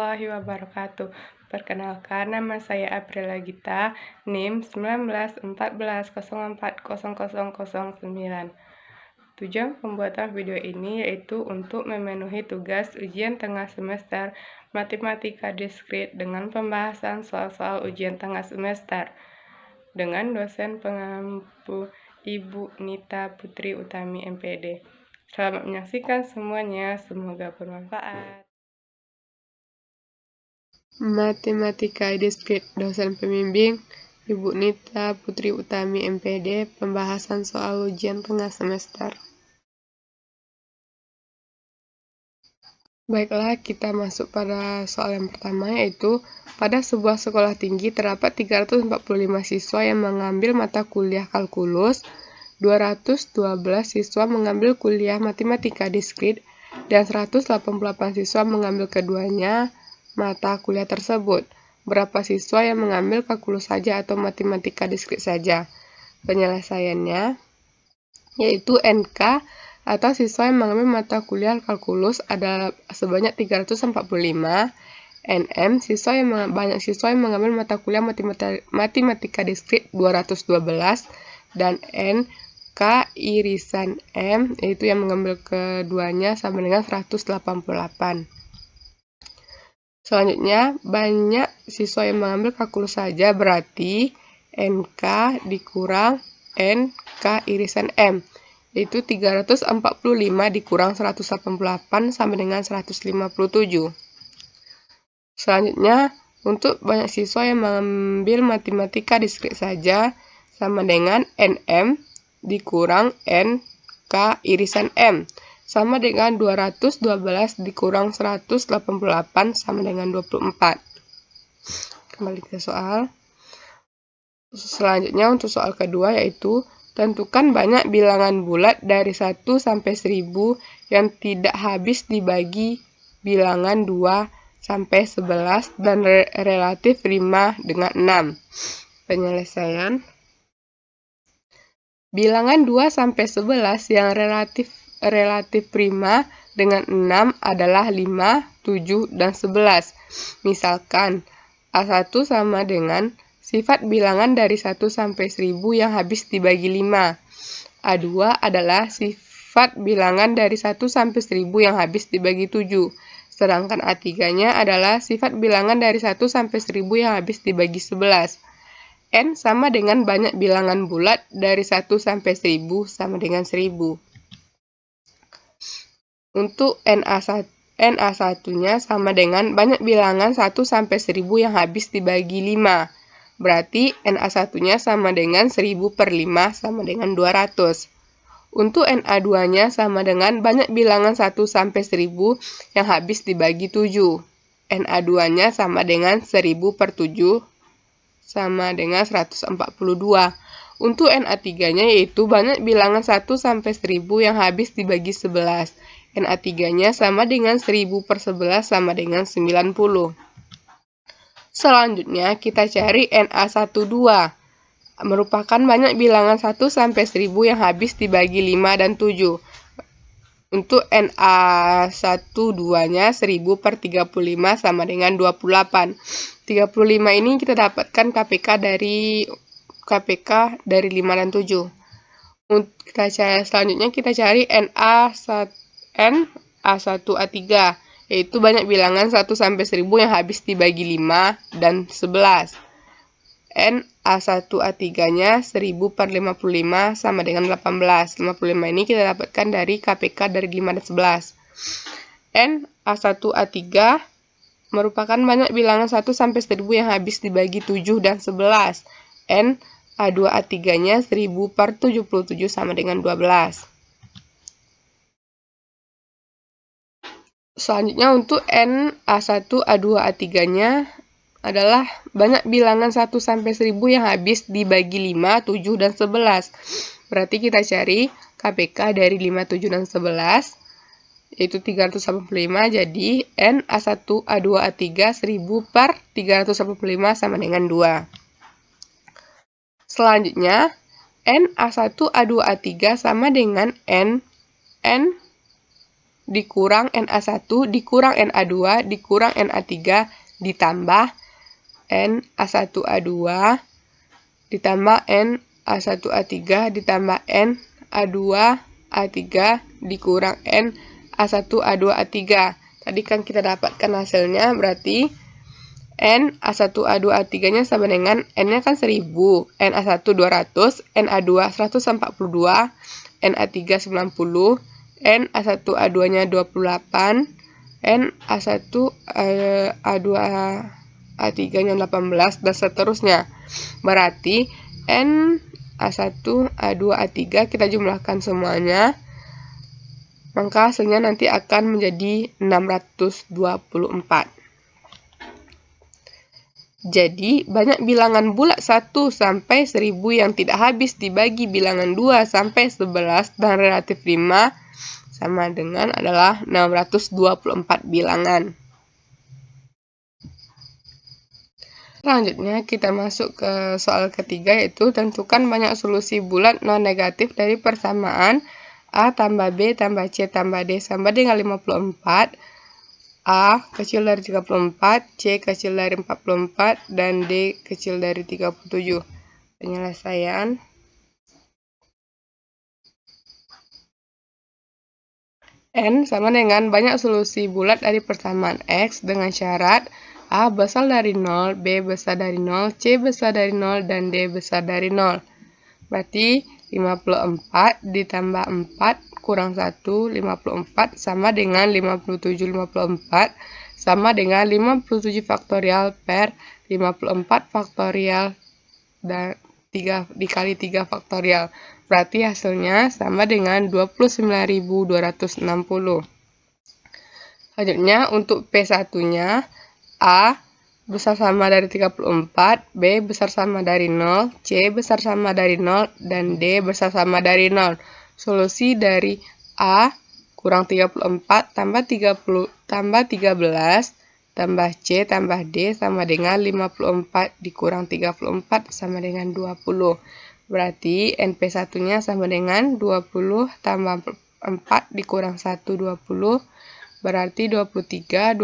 warahmatullahi wabarakatuh. Perkenalkan, nama saya Aprila Gita, NIM 1914040009. Tujuan pembuatan video ini yaitu untuk memenuhi tugas ujian tengah semester Matematika Diskrit dengan pembahasan soal-soal ujian tengah semester dengan dosen pengampu Ibu Nita Putri Utami MPD. Selamat menyaksikan semuanya, semoga bermanfaat. Matematika Diskrit, dosen pembimbing Ibu Nita Putri Utami MPD, pembahasan soal ujian tengah semester. Baiklah, kita masuk pada soal yang pertama, yaitu pada sebuah sekolah tinggi terdapat 345 siswa yang mengambil mata kuliah kalkulus, 212 siswa mengambil kuliah matematika diskrit, dan 188 siswa mengambil keduanya mata kuliah tersebut. Berapa siswa yang mengambil kalkulus saja atau matematika diskrit saja? Penyelesaiannya yaitu NK atau siswa yang mengambil mata kuliah kalkulus adalah sebanyak 345, NM banyak siswa yang mengambil mata kuliah matematika diskrit 212, dan NK irisan M yaitu yang mengambil keduanya sama dengan 188. Selanjutnya, banyak siswa yang mengambil kalkulus saja berarti NK dikurang NK irisan M, yaitu 345 dikurang 188 sama dengan 157. Selanjutnya, untuk banyak siswa yang mengambil matematika diskrit saja sama dengan NM dikurang NK irisan M, sama dengan 212 dikurang 188 sama dengan 24. Kembali ke soal. Selanjutnya untuk soal kedua yaitu tentukan banyak bilangan bulat dari 1 sampai 1000 yang tidak habis dibagi bilangan 2 sampai 11 dan relatif prima dengan 6. Penyelesaian. Bilangan 2 sampai 11 yang relatif prima dengan 6 adalah 5, 7, dan 11. Misalkan A1 sama dengan sifat bilangan dari 1 sampai 1000 yang habis dibagi 5. A2 adalah sifat bilangan dari 1 sampai 1000 yang habis dibagi 7. Sedangkan A3-nya adalah sifat bilangan dari 1 sampai 1000 yang habis dibagi 11. N sama dengan banyak bilangan bulat dari 1 sampai 1000 sama dengan 1000. Untuk NA1-nya sama dengan banyak bilangan 1 sampai 1000 yang habis dibagi 5. Berarti NA1-nya sama dengan 1000 per 5 sama dengan 200. Untuk NA2-nya sama dengan banyak bilangan 1 sampai 1000 yang habis dibagi 7. NA2-nya sama dengan 1000 per 7 sama dengan 142. Untuk NA3-nya yaitu banyak bilangan 1 sampai 1000 yang habis dibagi 11. NA3-nya sama dengan 1000 per 11 sama dengan 90. Selanjutnya kita cari NA12. Merupakan banyak bilangan 1 sampai 1000 yang habis dibagi 5 dan 7. Untuk NA12-nya 1000 per 35 sama dengan 28. 35 ini kita dapatkan KPK dari 5 dan 7. Selanjutnya kita cari NA1A3, yaitu banyak bilangan 1 sampai 1000 yang habis dibagi 5 dan 11. NA1A3-nya 1000 per 55 sama dengan 18. 55 ini kita dapatkan dari KPK dari 5 dan 11. NA1A3 merupakan banyak bilangan 1 sampai 1000 yang habis dibagi 7 dan 11. NA2A3-nya 1000 per 77 sama dengan 12. Selanjutnya untuk NA1A2A3-nya adalah banyak bilangan 1 sampai 1000 yang habis dibagi 5, 7, dan 11. Berarti kita cari KPK dari 5, 7, dan 11, yaitu 385. Jadi NA1A2A3 1000 per 385 sama dengan 2. Selanjutnya, NA1A2A3 sama dengan N dikurang Na1 dikurang Na2 dikurang Na3 ditambah Na1A2 ditambah Na1A3 ditambah Na2A3 dikurang Na1A2A3. Tadi kan kita dapatkan hasilnya, berarti Na1A2A3-nya sama dengan N-nya kan 1000, Na1 200, Na2 142, Na3 90, Na1A2-nya 28, Na1A2A3-nya 18, dan seterusnya. Berarti Na1A2A3 kita jumlahkan semuanya, maka hasilnya nanti akan menjadi 624. Jadi, banyak bilangan bulat 1 sampai 1000 yang tidak habis dibagi bilangan 2 sampai 11 dan relatif 5 sama dengan adalah 624 bilangan. Selanjutnya kita masuk ke soal ketiga, yaitu tentukan banyak solusi bulat non-negatif dari persamaan A tambah B tambah C tambah D sama dengan 54. A kecil dari 34, C kecil dari 44, dan D kecil dari 37. Penyelesaian. N sama dengan banyak solusi bulat dari persamaan X dengan syarat A besar dari 0, B besar dari 0, C besar dari 0, dan D besar dari 0. Berarti 54 ditambah 4 kurang 1, 54 sama dengan 57, 54 sama dengan 57 faktorial per 54 faktorial dan 3 dikali 3 faktorial. Berarti hasilnya sama dengan 29.260. Selanjutnya untuk P1-nya, A besar sama dari 34, B besar sama dari 0, C besar sama dari 0, dan D besar sama dari 0. Solusi dari A kurang 34 tambah 30 tambah 13 tambah C tambah D sama dengan 54 dikurang 34 sama dengan 20. Berarti NP1-nya sama dengan 20 tambah 4 dikurang 1, 20. Berarti 23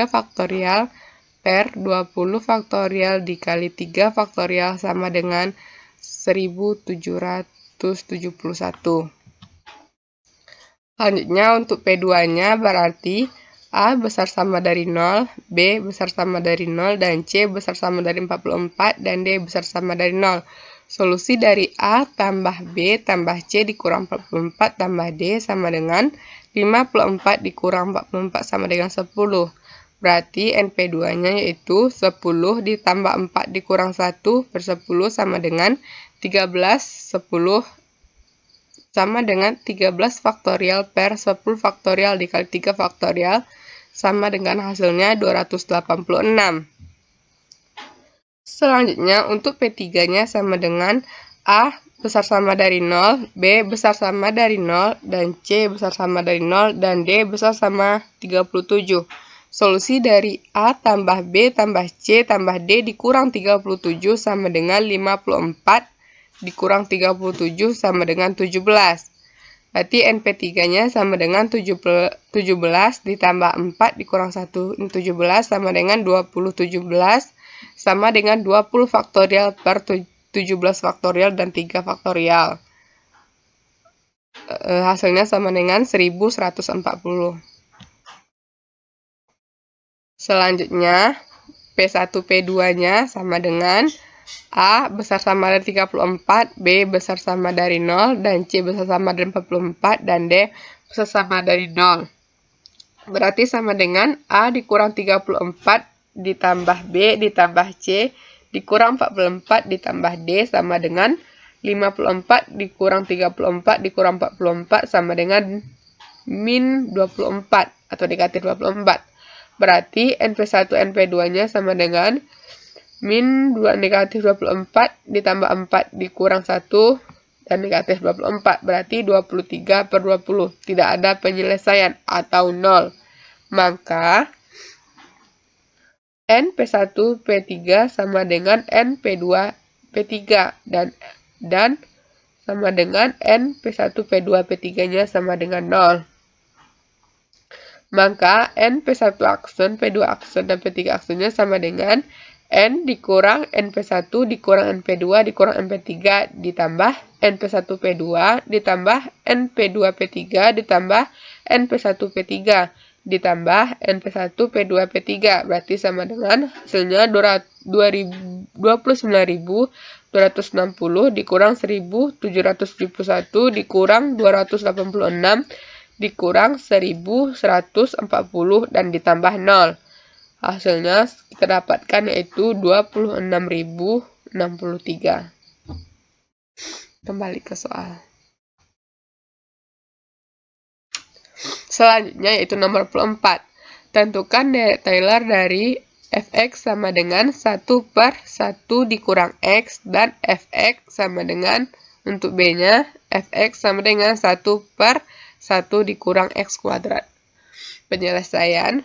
faktorial per 20 faktorial dikali 3 faktorial sama dengan 1771. Selanjutnya untuk P2-nya berarti A besar sama dari 0, B besar sama dari 0, dan C besar sama dari 44, dan D besar sama dari 0. Solusi dari A tambah B tambah C dikurang 44 tambah D sama dengan 54 dikurang 44 sama dengan 10. Berarti NP2-nya yaitu 10 ditambah 4 dikurang 1 per 10 sama dengan 13, 10 sama dengan 13 faktorial per 10 faktorial dikali 3 faktorial sama dengan hasilnya 286. Selanjutnya untuk P3-nya sama dengan A besar sama dari 0, B besar sama dari 0, dan C besar sama dari 0, dan D besar sama 37. Solusi dari A tambah B tambah C tambah D dikurang 37 sama dengan 54 dikurang 37 sama dengan 17. Berarti NP3-nya sama dengan 17 ditambah 4 dikurang 1, 17 sama dengan 20, 17 sama dengan 20 faktorial per 17 faktorial dan 3 faktorial. Hasilnya sama dengan 1140. Selanjutnya, P1 P2-nya sama dengan A besar sama dari 34, B besar sama dari 0, dan C besar sama dari 44, dan D besar sama dari 0. Berarti sama dengan A dikurang 34 ditambah B ditambah C dikurang 44 ditambah D sama dengan 54 dikurang 34 dikurang 44 sama dengan min 24 atau negatif 24. Berarti NP1 NP2-nya sama dengan min 2 negatif 24 ditambah 4 dikurang 1 dan negatif 24. Berarti 23 per 20. Tidak ada penyelesaian atau 0. Maka NP1 P3 sama dengan NP2 P3 dan sama dengan NP1 P2 P3-nya sama dengan 0. Maka N P1 akson, P2 akson, dan P3 aksonnya sama dengan N dikurang NP1 dikurang NP2 dikurang NP3 ditambah NP1P2 ditambah NP2P3 ditambah NP1P3 ditambah NP1P2P3. Berarti sama dengan hasilnya 29.260 dikurang 1.771 dikurang 286 dikurang 1.140 dan ditambah 0. Hasilnya kita dapatkan yaitu 26.063. Kembali ke soal. Selanjutnya yaitu nomor 24. Tentukan derek Taylor dari fx sama dengan 1/1 dikurang x dan fx sama dengan, untuk b-nya, fx sama dengan 1/1 dikurang x kuadrat. Penyelesaian.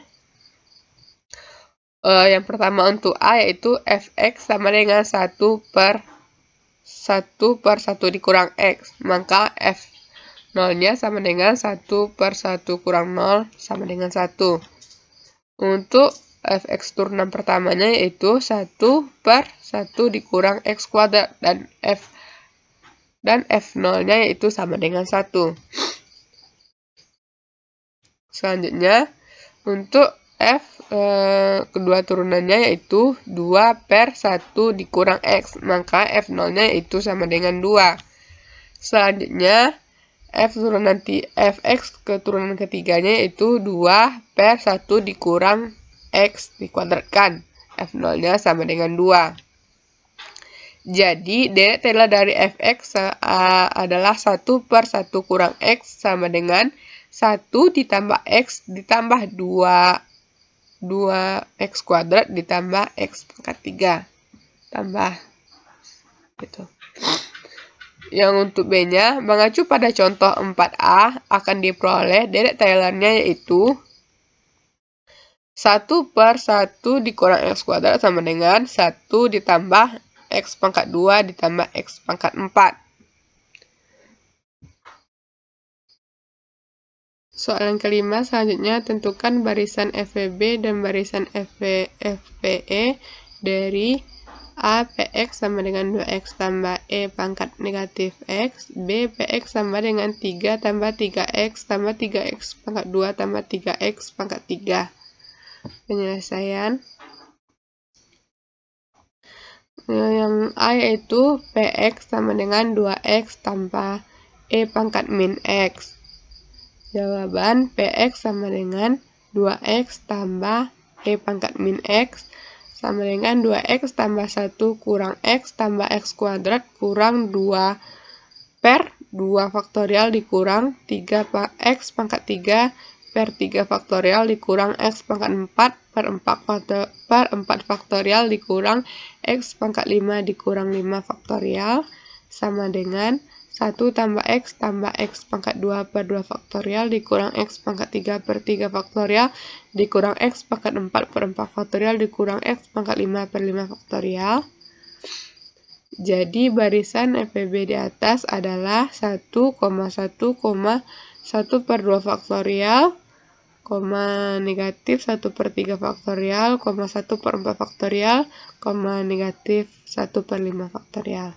Yang pertama untuk A yaitu fx sama dengan 1/1 dikurang x. Maka f0-nya sama dengan 1/1 kurang 0 sama dengan 1. Untuk fx turunan pertamanya yaitu 1/1 dikurang x kuadrat dan f0-nya yaitu sama dengan 1. Selanjutnya untuk kedua turunannya yaitu 2/1 dikurang x, maka f0-nya yaitu sama dengan 2. Selanjutnya fx keturunan ketiganya yaitu 2/1 dikurang x dikuadratkan, f0-nya sama dengan 2. Jadi derek Taylor dari fx adalah 1/1 kurang x sama dengan 1 ditambah x ditambah 2x kuadrat ditambah x pangkat 3 tambah gitu. Yang untuk B-nya, mengacu pada contoh 4A akan diperoleh derek Taylor-nya yaitu 1/1 dikurang x kuadrat sama dengan 1 ditambah x pangkat 2 ditambah x pangkat 4. Soalan kelima selanjutnya, tentukan barisan FVB dan barisan FPE dari A PX sama dengan 2x tambah E pangkat negatif X, B PX sama dengan 3 tambah 3x tambah 3x pangkat 2 tambah 3x pangkat 3. Penyelesaian. Yang A yaitu PX sama dengan 2x tambah E pangkat min X. Jawaban PX sama dengan 2x tambah E pangkat min X sama dengan 2x tambah 1 kurang x tambah x kuadrat kurang 2 per 2 faktorial dikurang 3x pangkat 3 per 3 faktorial dikurang x pangkat 4 per 4 faktorial dikurang x pangkat 5 dikurang 5 faktorial sama dengan 1 tambah x pangkat 2 per 2 faktorial dikurang x pangkat 3 per 3 faktorial dikurang x pangkat 4 per 4 faktorial dikurang x pangkat 5 per 5 faktorial. Jadi barisan FVB di atas adalah 1,1,1 per 2 faktorial, negatif 1 per 3 faktorial, 1 per 4 faktorial, negatif 1 per 5 faktorial.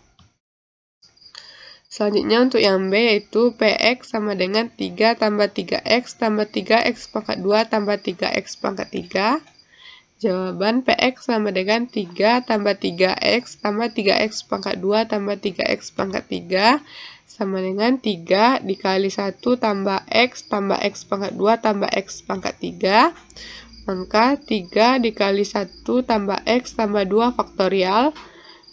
Selanjutnya untuk yang B yaitu PX sama dengan 3 tambah 3x tambah 3x pangkat 2 tambah 3x pangkat 3. Jawaban PX sama dengan 3 tambah 3x tambah 3x pangkat 2 tambah 3x pangkat 3 sama dengan 3 dikali 1 tambah x pangkat 2 tambah x pangkat 3. Maka 3 dikali 1 tambah x tambah 2 faktorial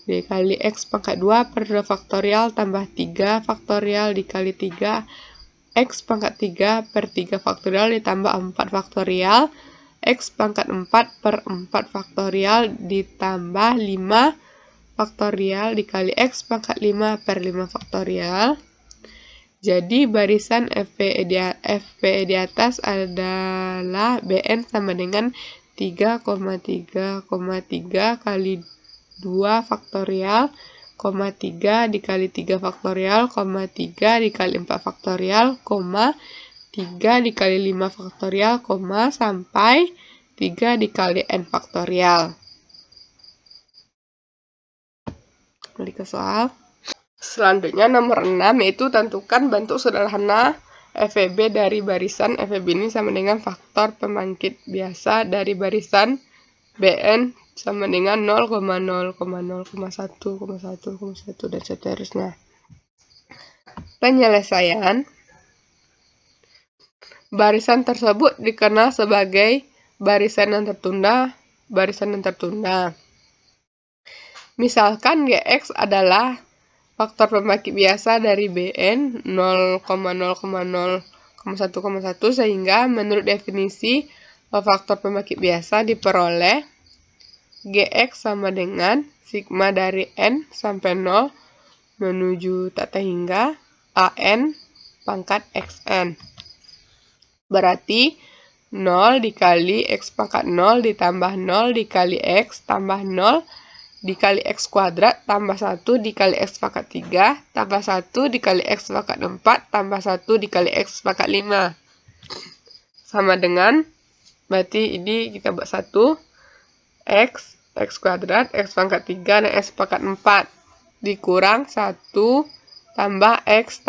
dikali x pangkat 2 per 2 faktorial tambah 3 faktorial dikali 3 x pangkat 3 per 3 faktorial ditambah 4 faktorial x pangkat 4 per 4 faktorial ditambah 5 faktorial dikali x pangkat 5 per 5 faktorial. Jadi barisan FPE di atas adalah BN sama dengan 3,3,3 kali 2 faktorial, 3 dikali 3 faktorial, 3 dikali 4 faktorial, 3 3 dikali 5 faktorial, koma, sampai 3 dikali n faktorial. Kembali ke soal. Selanjutnya nomor 6 yaitu tentukan bentuk sederhana FEB dari barisan. FEB ini sama dengan faktor pembangkit biasa dari barisan Bn sama dengan 0,0,0,1,1,1 dan seterusnya. Penyelesaian. Barisan tersebut dikenal sebagai barisan yang tertunda, Misalkan Gx adalah faktor pembangkit biasa dari Bn 0,0,0,1,1 sehingga menurut definisi faktor pembangkit biasa diperoleh Gx sama dengan sigma dari n sampai 0 menuju tak terhingga an pangkat xn. Berarti 0 dikali x pangkat 0 ditambah 0 dikali x tambah 0 dikali x kuadrat tambah 1 dikali x pangkat 3 tambah 1 dikali x pangkat 4 tambah 1 dikali x pangkat 5. Sama dengan, berarti ini kita buat 1 x kuadrat, x pangkat 3, dan x pangkat 4 dikurang 1 tambah x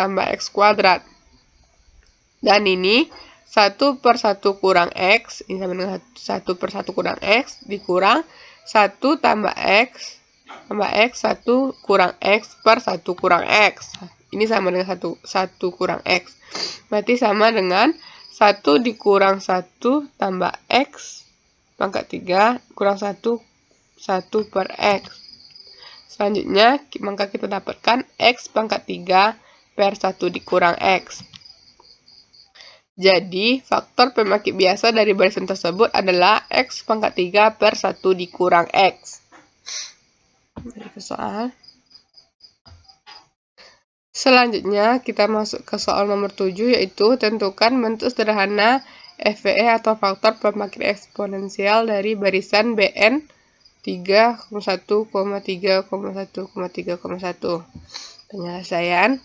kuadrat. Dan ini 1 per 1 kurang x, ini sama dengan 1 per 1 kurang x, dikurang 1 tambah x 1 kurang x per 1 kurang x. Ini sama dengan 1 kurang x. Berarti sama dengan 1 dikurang 1 tambah x pangkat 3 kurang 1 per x. Selanjutnya, maka kita dapatkan x pangkat 3 per 1 dikurang x. Jadi, faktor pembangkit biasa dari barisan tersebut adalah x pangkat 3 per 1 dikurang x. Kembali ke soal. Selanjutnya, kita masuk ke soal nomor 7, yaitu tentukan bentuk sederhana FVE atau faktor pembangkit eksponensial dari barisan Bn 3,1,3,1,3,1. Penyelesaian.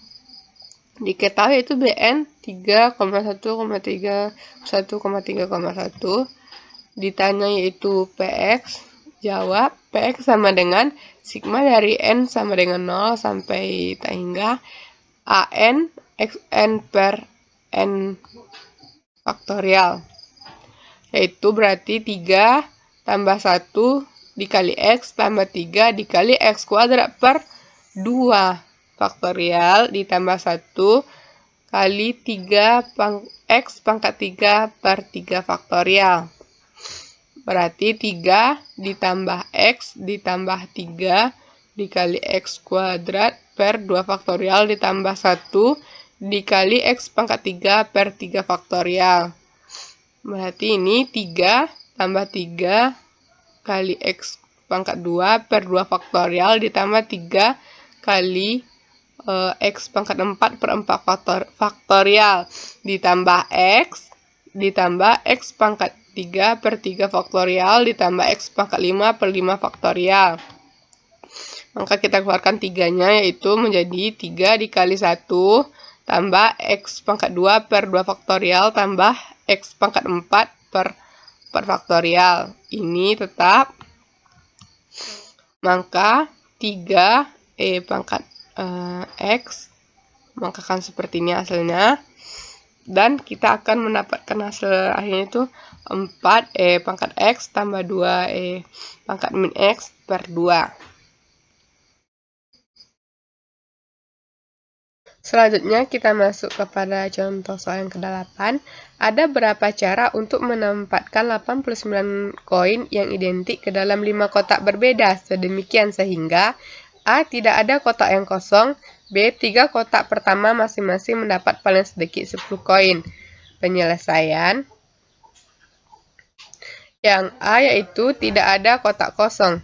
Diketahui itu Bn 3,1,3,1,3,1. Ditanya yaitu Px. Jawab Px sama dengan sigma dari n sama dengan 0 sampai tak hingga an xn per n faktorial. Yaitu berarti 3 tambah 1 dikali x tambah 3 dikali x kuadrat per 2 faktorial ditambah 1 kali 3 x pangkat 3 per 3 faktorial. Berarti 3 ditambah x ditambah 3 dikali x kuadrat per 2 faktorial ditambah 1 dikali x pangkat 3 per 3 faktorial. Berarti ini 3 tambah 3 kali x pangkat 2 per 2 faktorial ditambah 3 kali x pangkat 4 per 4 faktorial ditambah x pangkat 3 per 3 faktorial ditambah x pangkat 5 per 5 faktorial. Maka kita keluarkan 3-nya yaitu menjadi 3 dikali 1 tambah x pangkat 2 per 2 faktorial tambah x pangkat 4 per faktorial. Ini tetap. Maka 3 pangkat x, maka akan seperti ini hasilnya. Dan kita akan mendapatkan hasil akhirnya itu 4 pangkat x tambah 2 pangkat min x per 2. Selanjutnya kita masuk kepada contoh soal yang ke-8. Ada berapa cara untuk menempatkan 89 koin yang identik ke dalam 5 kotak berbeda sedemikian sehingga A. Tidak ada kotak yang kosong, B. 3 kotak pertama masing-masing mendapat paling sedikit 10 koin. Penyelesaian. Yang A yaitu tidak ada kotak kosong.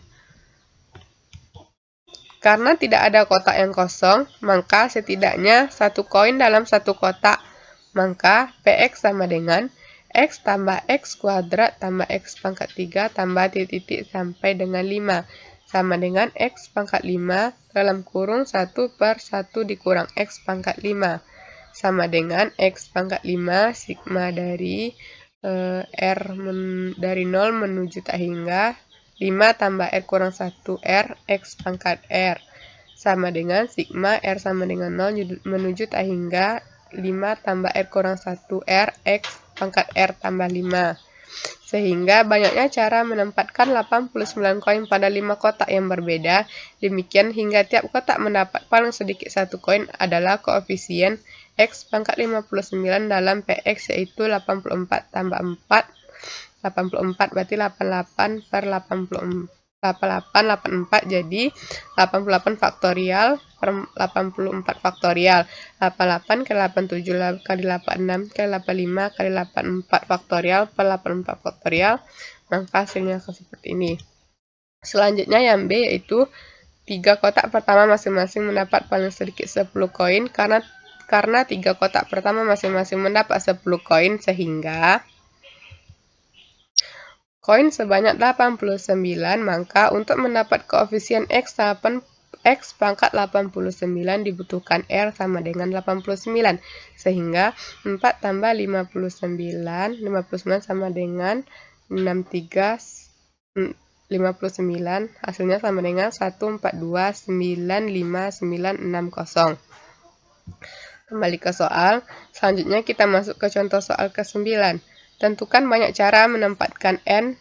Karena tidak ada kotak yang kosong, maka setidaknya 1 koin dalam 1 kotak. Maka Px sama dengan x tambah x kuadrat tambah x pangkat 3 tambah titik sampai dengan 5. Sama dengan x pangkat 5 dalam kurung 1 per 1 dikurang x pangkat 5. sama dengan X pangkat 5 sigma dari R dari 0 menuju tak hingga 5 tambah R kurang 1 R X pangkat R sama dengan sigma R sama dengan 0 menuju tak hingga 5 tambah R kurang 1 R X pangkat R tambah 5. Sehingga banyaknya cara menempatkan 89 koin pada 5 kotak yang berbeda. Demikian hingga tiap kotak mendapat paling sedikit 1 koin adalah koefisien X pangkat 59 dalam PX, yaitu 84 tambah 4. 84 berarti 88 per 88 jadi 88 faktorial per 84 faktorial. 88 kali 87 kali 86 kali 85 kali 84 faktorial per 84 faktorial, maka hasilnya seperti ini. Selanjutnya yang B yaitu 3 kotak pertama masing-masing mendapat paling sedikit 10 koin karena 3 kotak pertama masing-masing mendapat 10 koin, sehingga koin sebanyak 89, maka untuk mendapat koefisien X pangkat 89 dibutuhkan R sama dengan 89, sehingga 4 tambah 59 sama dengan 59, hasilnya sama dengan 142,95960. Kembali ke soal, selanjutnya kita masuk ke contoh soal ke-9. Tentukan banyak cara menempatkan N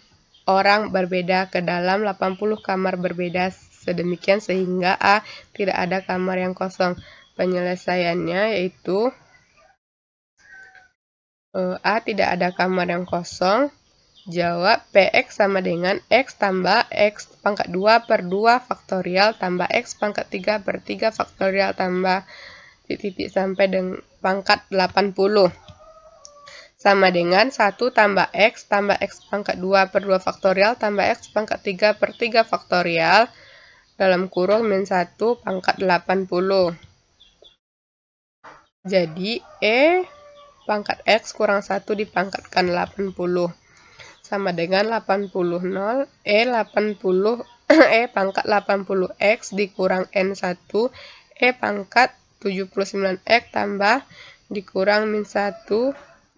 orang berbeda ke dalam 80 kamar berbeda sedemikian sehingga A tidak ada kamar yang kosong. Penyelesaiannya yaitu A tidak ada kamar yang kosong. Jawab PX sama dengan X tambah X pangkat 2 per 2 faktorial tambah X pangkat 3 per 3 faktorial tambah titik sampai dengan pangkat 80 sama dengan 1 tambah X pangkat 2 per 2 faktorial tambah X pangkat 3 per 3 faktorial dalam kurung min 1 pangkat 80. Jadi E pangkat X kurang 1 dipangkatkan 80 sama dengan 80 0 E pangkat 80 X dikurang N1 E pangkat 79X tambah dikurang min 1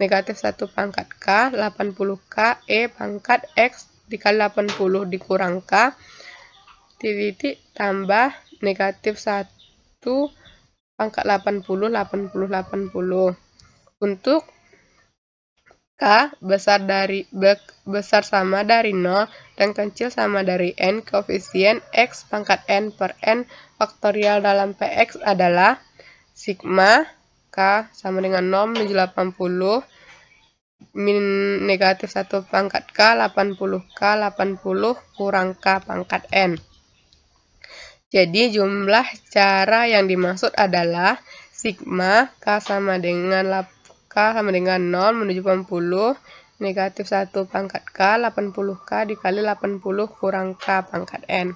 negatif 1 pangkat K 80K E pangkat X dikali 80 dikurang K titik tambah negatif 1 pangkat 80 untuk K besar sama dari 0 dan kecil sama dari N, koefisien X pangkat N per N faktorial dalam PX adalah sigma K sama dengan 0 menuju 80 min negatif 1 pangkat K 80K 80 kurang K pangkat N. Jadi jumlah cara yang dimaksud adalah sigma K sama dengan 0 menuju 80 negatif 1 pangkat K 80K dikali 80 kurang K pangkat N.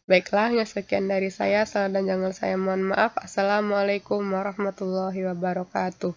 Baiklah, hanya sekian dari saya. Salah dan jangan saya mohon maaf. Assalamualaikum warahmatullahi wabarakatuh.